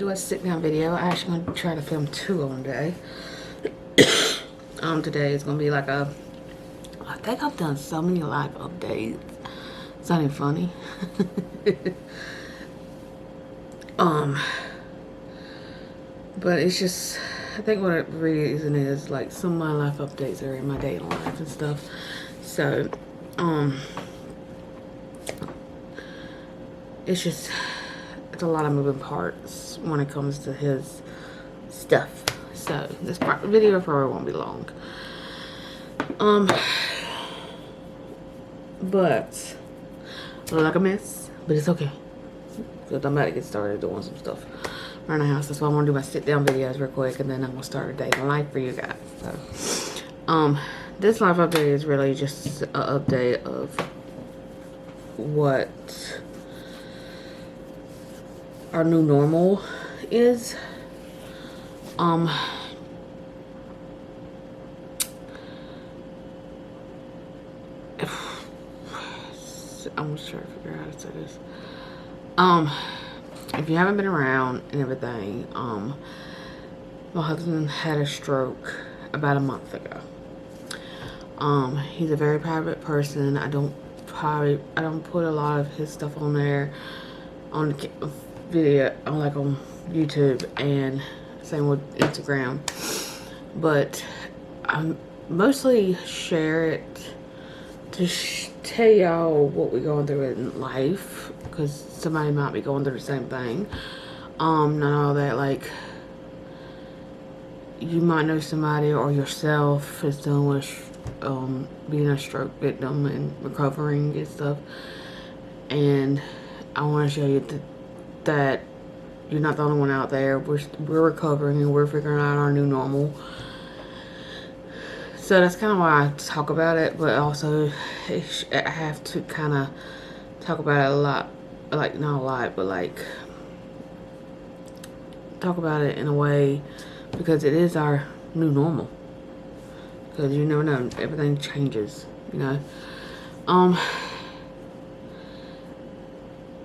do a sit down video. I actually gonna try to film 2 on today. Today is gonna be like I think I've done so many live updates. It's not even funny. But it's just, I think what the reason is, like, some of my life updates are in my daily life and stuff. So, it's just, it's a lot of moving parts when it comes to his stuff. So, this video probably won't be long. But, I look like a mess, but it's okay. Because I'm about to get started doing some stuff around the house. That's why I'm gonna do my sit down videos real quick, and then I'm gonna start a day in life for you guys. So, this life update is really just an update of what our new normal is. I'm just trying to figure out how to say this. If you haven't been around and everything, my husband had a stroke about a month ago. He's a very private person. I don't put a lot of his stuff on there, on the video, on YouTube, and same with Instagram. But I mostly share it to tell y'all what we're going through in life, because somebody might be going through the same thing. Not all that, like, you might know somebody or yourself is dealing with being a stroke victim and recovering and stuff. And I want to show you that you're not the only one out there. We're recovering and we're figuring out our new normal. So that's kind of why I talk about it, but also I have to kind of talk about it a lot, like, not a lot, but like talk about it in a way, because it is our new normal. Because you never know, everything changes, you know.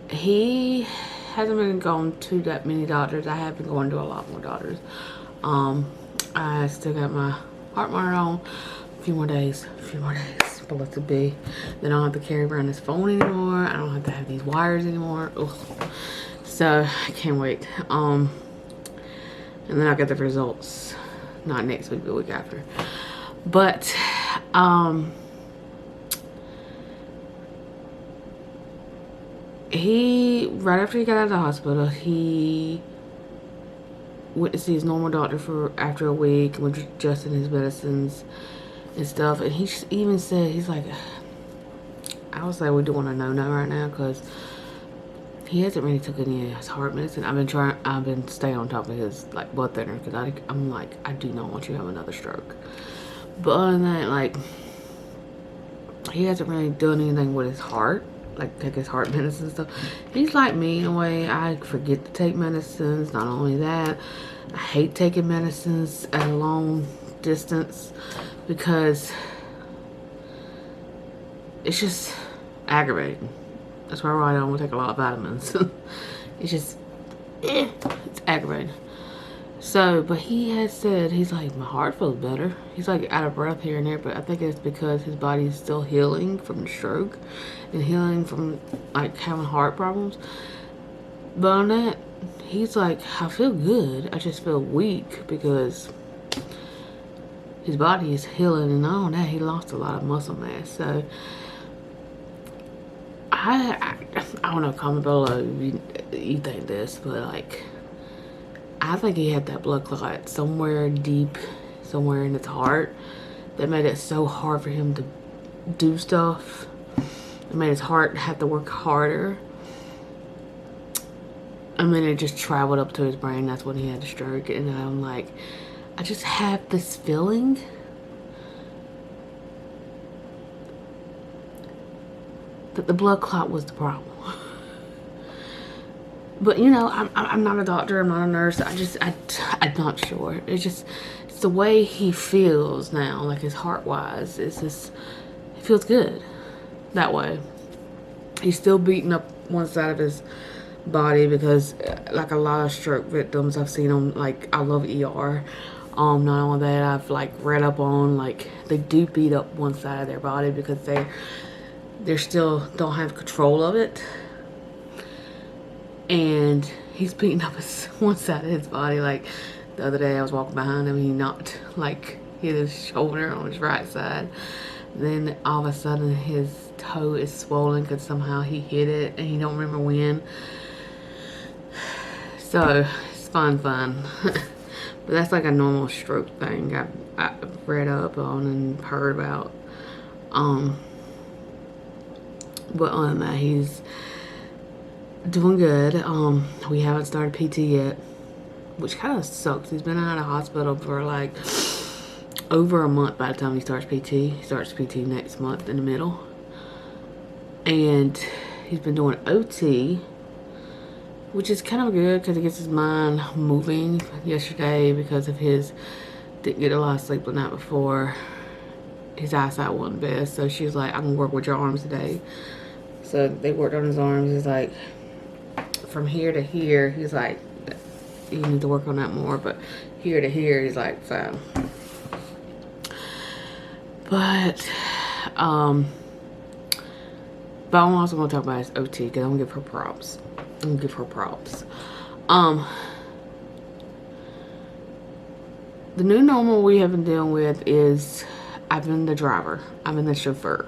He hasn't been going to that many doctors. I have been going to a lot more doctors. I still got my heart monitor on. A few more days, but let it be. Then I don't have to carry around this phone anymore. I don't have to have these wires anymore. Ugh. So I can't wait. And then I'll get the results, not next week, but the week after. But he, right after he got out of the hospital, he went to see his normal doctor after a week, and was adjusting his medicines and stuff. And he even said, he's like, I was like, we're doing a no-no right now, because he hasn't really took any of his heart medicine. I've been staying on top of his, like, blood thinner, because I'm like, I do not want you to have another stroke. But other than that, like, he hasn't really done anything with his heart, like take his heart medicine and stuff. He's like me in a way. I forget to take medicines. Not only that, I hate taking medicines at a long distance, because it's just aggravating. That's why I don't take a lot of vitamins. It's just, it's aggravating. So, but he has said, he's like, my heart feels better. He's like out of breath here and there, but I think it's because his body is still healing from the stroke and healing from, like, having heart problems. But on that, he's like, I feel good. I just feel weak because his body is healing, and on that, he lost a lot of muscle mass. So, I don't know, comment below if you think this, but, like, I think he had that blood clot somewhere deep, somewhere in his heart, that made it so hard for him to do stuff. It made his heart have to work harder. And then it just traveled up to his brain. That's when he had the stroke. And I'm like, I just have this feeling that the blood clot was the problem. But, you know, I'm not a doctor, I'm not a nurse. I'm not sure. It's the way he feels now, like his heart-wise. It's just, it feels good that way. He's still beating up one side of his body because like a lot of stroke victims I've seen on, like, I love ER. Not only that, I've like read up on, like, they do beat up one side of their body because they're still don't have control of it. And he's beating up one side of his body. Like the other day I was walking behind him, he knocked, like, hit his shoulder on his right side. Then all of a sudden his toe is swollen because somehow he hit it and he don't remember when. So it's fun. But that's like a normal stroke thing I've read up on and heard about. But other than that, he's doing good. We haven't started PT yet, which kind of sucks. He's been out of hospital for like over a month by the time he starts PT. He starts PT next month in the middle. And he's been doing OT, which is kind of good because it gets his mind moving. Yesterday, because of his didn't get a lot of sleep the night before, his eyesight wasn't best. So she's like, I can work with your arms today. So they worked on his arms. He's like, from here to here, he's like, you need to work on that more. But here to here, he's like, fine. But I'm also going to talk about his OT because I'm going to give her props. The new normal we have been dealing with is I've been the driver. I've been the chauffeur.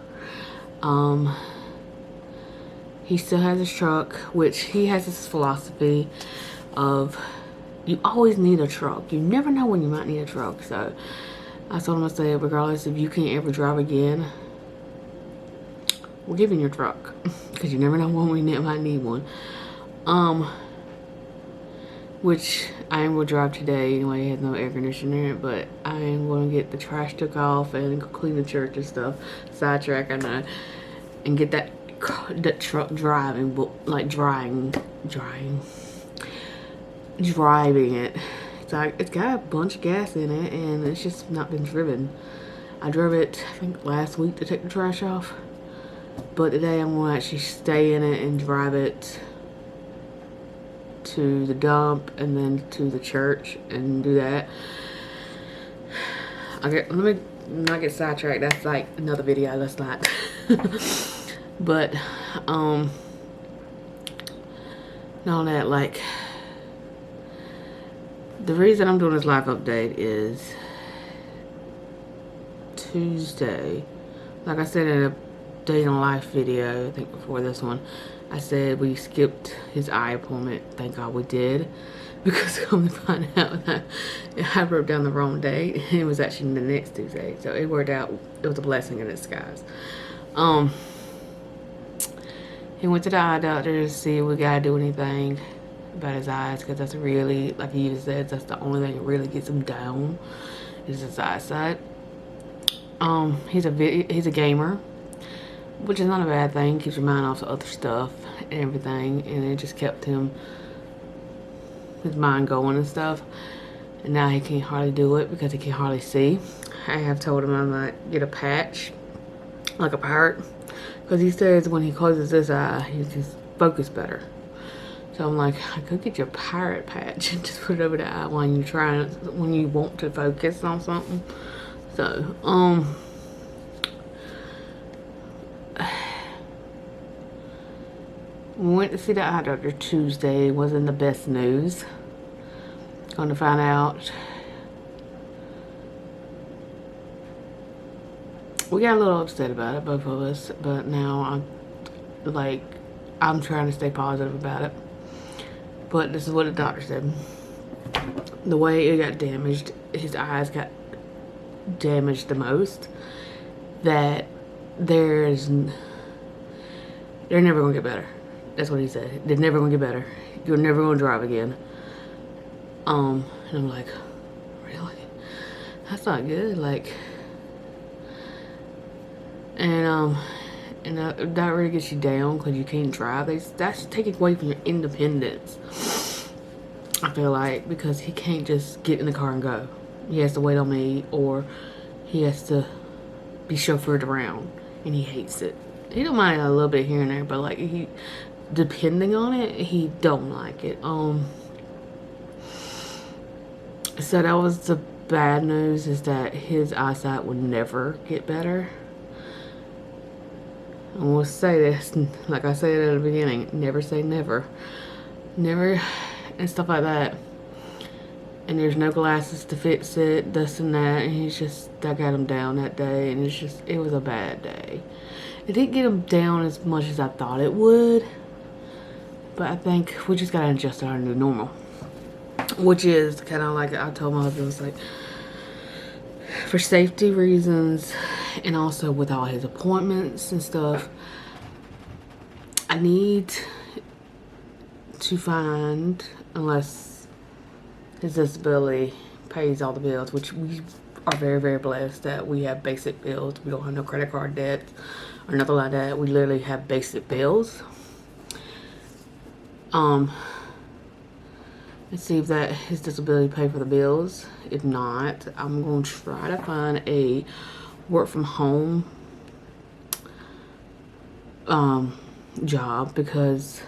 He still has his truck, which he has this philosophy of you always need a truck. You never know when you might need a truck. So I told him, I said, regardless if you can't ever drive again, we're giving your truck because you never know when we might need one. Which I am going to drive today anyway. It has no air conditioner in it, but I am going to get the trash took off and go clean the church and stuff. Sidetrack, I know, and get that truck driving, like driving it. It's like it's got a bunch of gas in it, and it's just not been driven. I drove it, I think, last week to take the trash off, but today I'm going to actually stay in it and drive it to the dump and then to the church and do that. Okay, let me not get sidetracked. That's like another video. Let's not. But know that, like, the reason I'm doing this live update is Tuesday. Like I said in a day in life video, I think before this one, I said we skipped his eye appointment. Thank God we did, because come to find out that I wrote down the wrong date. It was actually the next Tuesday, so it worked out. It was a blessing in disguise. He went to the eye doctor to see if we gotta do anything about his eyes, because that's really, like he even said, that's the only thing that really gets him down is his eyesight. He's a gamer, which is not a bad thing. Keeps your mind off of other stuff and everything, and it just kept his mind going and stuff. And now he can't hardly do it because he can hardly see. I have told him I might get a patch, like a pirate, because he says when he closes his eye, he can focus better. So I'm like, I could get you a pirate patch and just put it over the eye when you want to focus on something. So, we went to see the eye doctor Tuesday. It wasn't the best news. Going to find out. We got a little upset about it, both of us, but now I'm trying to stay positive about it. But this is what the doctor said. The way it got damaged, his eyes got damaged the most, that they're never gonna get better. That's what he said. They're never gonna get better. You're never gonna drive again. And I'm like, really? That's not good. Like, and that really gets you down because you can't drive. That's taking away from your independence, I feel like, because he can't just get in the car and go. He has to wait on me, or he has to be chauffeured around, and he hates it. He don't mind a little bit here and there, but like depending on it, he don't like it. So that was the bad news, is that his eyesight would never get better. I will say this, like I said at the beginning, never say never. Never, and stuff like that. And there's no glasses to fix it, this and that, and I got him down that day, and it was a bad day. It didn't get him down as much as I thought it would, but I think we just gotta adjust to our new normal. Which is kind of like I told my husband, it was like, for safety reasons, and also with all his appointments and stuff, I need to find, unless his disability pays all the bills, which we are very, very blessed that we have basic bills. We don't have no credit card debt or nothing like that. We literally have basic bills. Let's see if that his disability pay for the bills. If not, I'm going to try to find a work from home job, because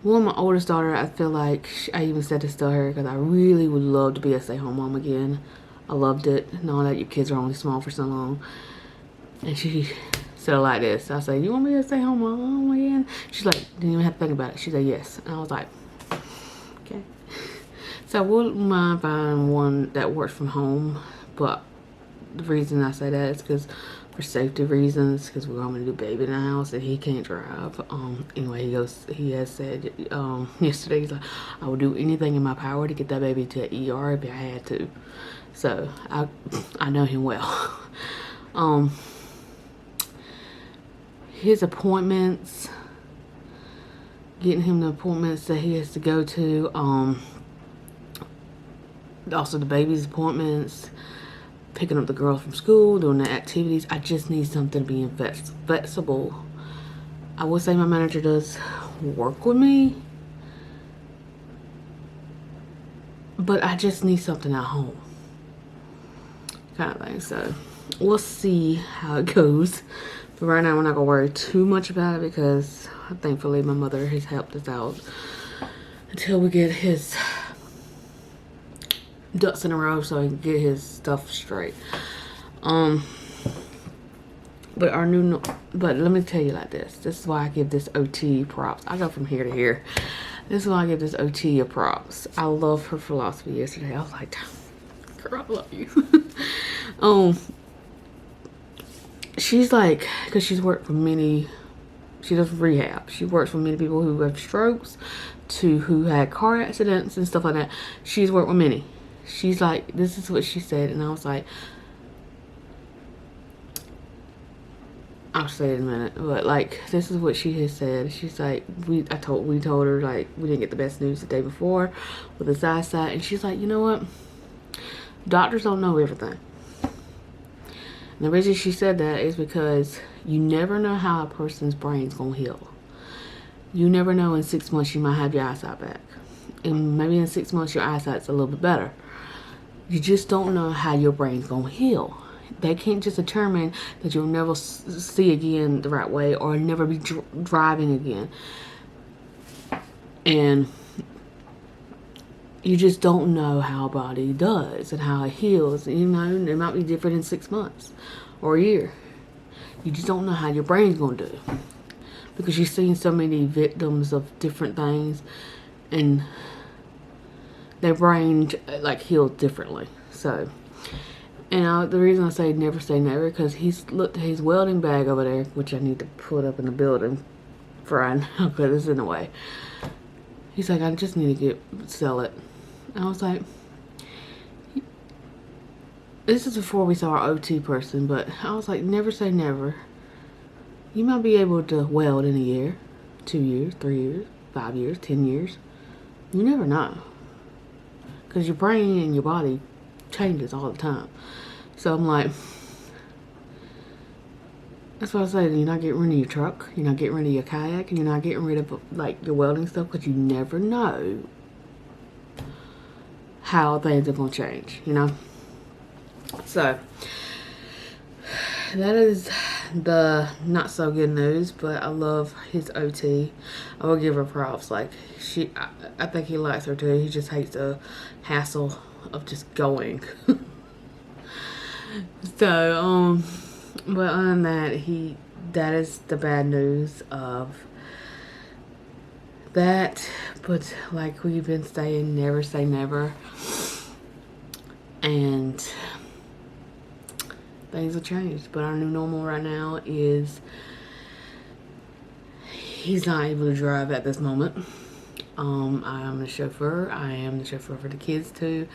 one, my oldest daughter, I feel like I even said this to her, because I really would love to be a stay-home mom again. I loved it, knowing that your kids are only small for so long. And she said it like this. I said, "You want me to stay home mom again?" She's like, didn't even have to think about it. She said yes. And I was like, okay. So I wouldn't mind finding one that works from home, but the reason I say that is because for safety reasons, because we're going to do baby in the house and he can't drive. Anyway, he has said yesterday, he's like, I would do anything in my power to get that baby to ER if I had to. So I know him well. His appointments, getting him the appointments that he has to go to, also the baby's appointments, picking up the girls from school, doing the activities. I just need something to be flexible. I would say my manager does work with me, but I just need something at home, kind of thing. So we'll see how it goes. But right now, we're not gonna worry too much about it, because thankfully my mother has helped us out until we get his ducks in a row so he can get his stuff straight. But let me tell you like this. This is why I give this OT props. I go from here to here. This is why I give this OT a props. I love her philosophy yesterday. I was like, girl, I love you. She's like, because she's worked for she does rehab. She works for many people who have strokes, to who had car accidents and stuff like that. She's worked with many. She's like, this is what she said, and I was like, I'll say it in a minute, but like, this is what she has said. She's like, we told her, like, we didn't get the best news the day before with his eyesight, and she's like, you know what? Doctors don't know everything. And the reason she said that is because you never know how a person's brain's gonna heal. You never know, in 6 months you might have your eyesight back. And maybe in 6 months your eyesight's a little bit better. You just don't know how your brain's gonna heal. They can't just determine that you'll never see again the right way, or never be driving again. And you just don't know how a body does and how it heals. You know, it might be different in 6 months or a year. You just don't know how your brain's gonna do, because you've seen so many victims of different things, and their brain like healed differently. So, and the reason I say never, because he's looked at his welding bag over there, which I need to put up in the building for right now because it's in the way. He's like, I just need to sell it. And I was like, this is before we saw our OT person, but I was like, never say never. You might be able to weld in a year, 2 years, 3 years, 5 years, 10 years. You never know, because your brain and your body changes all the time. So I'm like, that's what I say. You're not getting rid of your truck, you're not getting rid of your kayak, and you're not getting rid of like your welding stuff, because you never know how things are gonna change, you know. So that is the not so good news, but I love his OT. I will give her props. Like, I think he likes her too. He just hates the hassle of just going. So, but other than that, that is the bad news of that. But like we've been saying, never say never. And things will change. But our new normal right now is he's not able to drive at this moment. I am the chauffeur. I am the chauffeur for the kids too,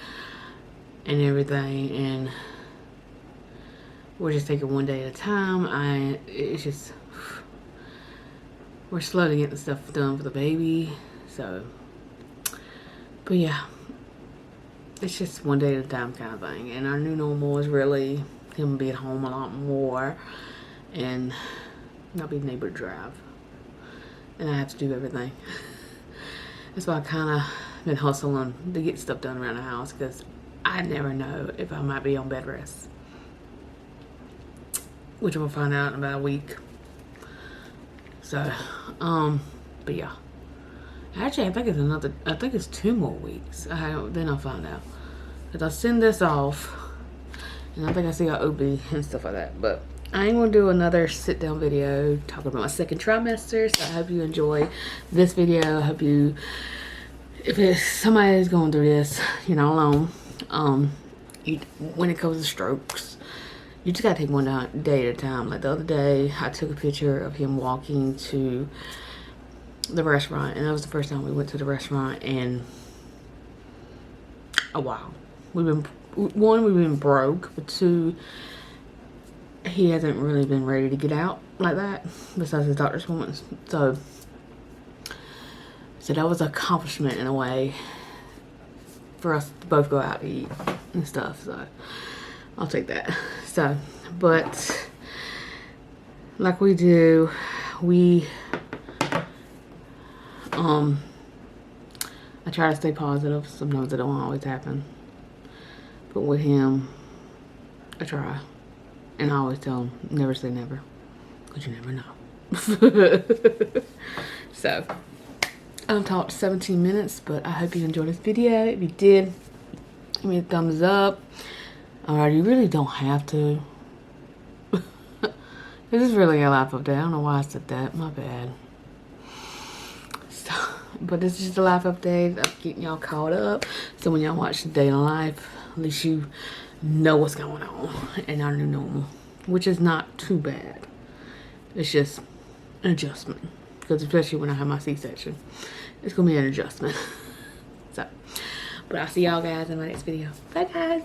and everything. And we're just taking one day at a time. It's just, we're slow to get the stuff done for the baby. So, but yeah, it's just one day at a time kind of thing. And our new normal is really him being home a lot more and not being able to drive. And I have to do everything. That's why I kind of been hustling to get stuff done around the house, because I never know if I might be on bed rest, which we'll find out in about a week. So, but yeah. Actually, I think it's 2 more weeks. Then I'll find out. Because I'll send this off, and I think I see our OB and stuff like that. But I ain't gonna do another sit down video talking about my second trimester. So I hope you enjoy this video. I hope if somebody is going through this, you're not alone. When it comes to strokes, you just gotta take one day at a time. Like the other day, I took a picture of him walking to the restaurant, and that was the first time we went to the restaurant in a while. We've been broke, but 2, he hasn't really been ready to get out like that, besides his doctor's appointments. So that was an accomplishment in a way for us to both go out to eat and stuff. So I'll take that. So, but like we do, I try to stay positive. Sometimes it don't always happen, but with him, I try. And I always tell him, never say never, because you never know. So, I've talked 17 minutes, but I hope you enjoyed this video. If you did, give me a thumbs up. Alright, you really don't have to. This is really a life update. I don't know why I said that. My bad. So, but this is just a life update. I'm getting y'all caught up. So when y'all watch the day in life, at least you know what's going on in our new normal, which is not too bad. It's just an adjustment, because especially when I have my C-section, it's gonna be an adjustment. So, but I'll see y'all guys in my next video. Bye guys.